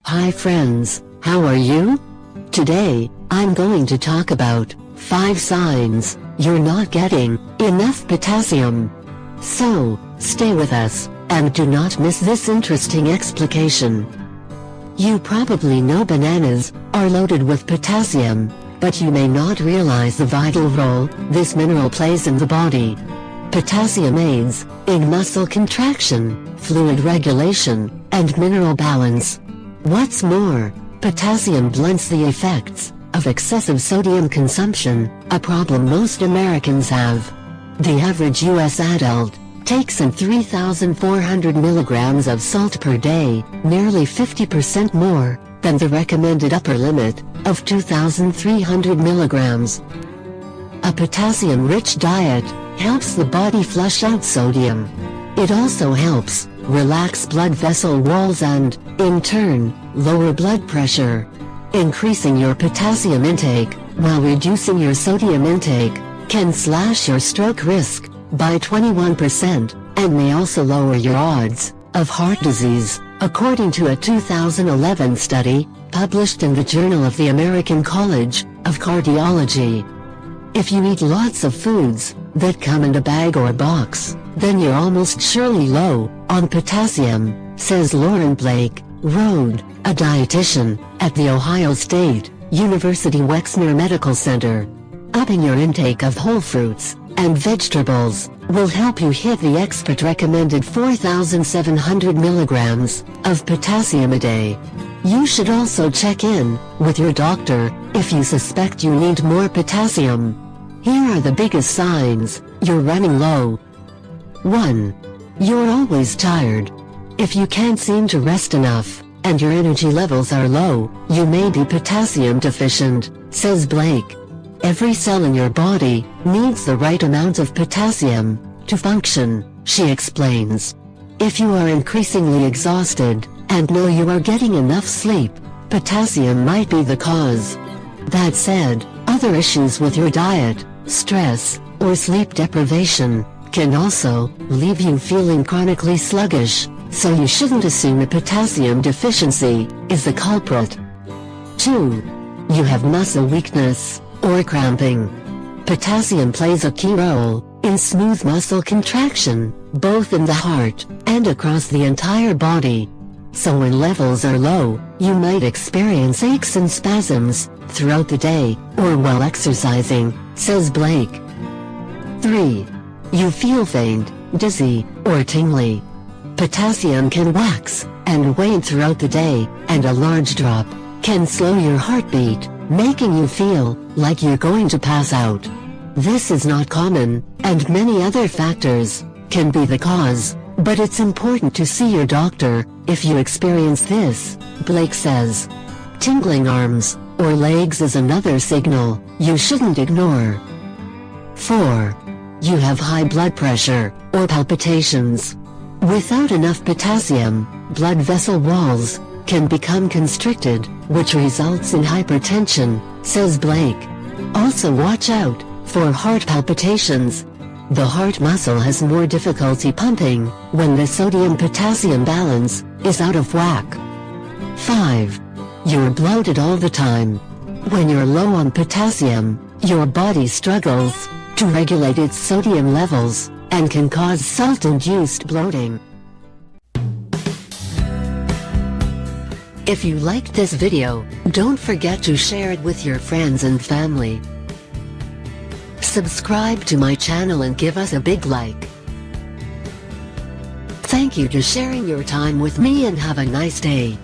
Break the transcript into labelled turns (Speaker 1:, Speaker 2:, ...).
Speaker 1: Hi friends, how are you? Today, I'm going to talk about 5 signs you're not getting enough potassium. So, stay with us, and do not miss this interesting explication. You probably know bananas are loaded with potassium, but you may not realize the vital role this mineral plays in the body. Potassium aids in muscle contraction, fluid regulation, and mineral balance. What's more, potassium blunts the effects of excessive sodium consumption, a problem most Americans have. The average U.S. adult takes in 3,400 milligrams of salt per day, nearly 50% more than the recommended upper limit of 2,300 milligrams. A potassium-rich diet helps the body flush out sodium. It also helps relax blood vessel walls and, in turn, lower blood pressure. Increasing your potassium intake while reducing your sodium intake can slash your stroke risk by 21% and may also lower your odds of heart disease, according to a 2011 study published in the Journal of the American College of Cardiology. If you eat lots of foods that come in a bag or box, then you're almost surely low on potassium, says Lauren Blake Road, a dietitian at the Ohio State University Wexner Medical Center. Upping your intake of whole fruits and vegetables will help you hit the expert recommended 4,700 milligrams of potassium a day. You should also check in with your doctor if you suspect you need more potassium. Here are the biggest signs you're running low. 1. You're always tired. If you can't seem to rest enough, and your energy levels are low, you may be potassium deficient, says Blake. Every cell in your body needs the right amount of potassium to function, she explains. If you are increasingly exhausted, and know you are getting enough sleep, potassium might be the cause. That said, other issues with your diet, stress, or sleep deprivation, can also leave you feeling chronically sluggish, so you shouldn't assume a potassium deficiency is the culprit. 2. You have muscle weakness or cramping. Potassium plays a key role in smooth muscle contraction, both in the heart and across the entire body. So when levels are low, you might experience aches and spasms throughout the day or while exercising, says Blake. 3. You feel faint, dizzy, or tingly. Potassium can wax and wane throughout the day, and a large drop can slow your heartbeat, making you feel like you're going to pass out. This is not common, and many other factors can be the cause, but it's important to see your doctor if you experience this, Blake says. Tingling arms or legs is another signal you shouldn't ignore. 4. You have high blood pressure or palpitations. Without enough potassium, blood vessel walls can become constricted, which results in hypertension, says Blake. Also watch out for heart palpitations. The heart muscle has more difficulty pumping when the sodium-potassium balance is out of whack. 5. You're bloated all the time. When you're low on potassium, your body struggles to regulate its sodium levels, and can cause salt-induced bloating. If you liked this video, don't forget to share it with your friends and family. Subscribe to my channel and give us a big like. Thank you for sharing your time with me, and have a nice day.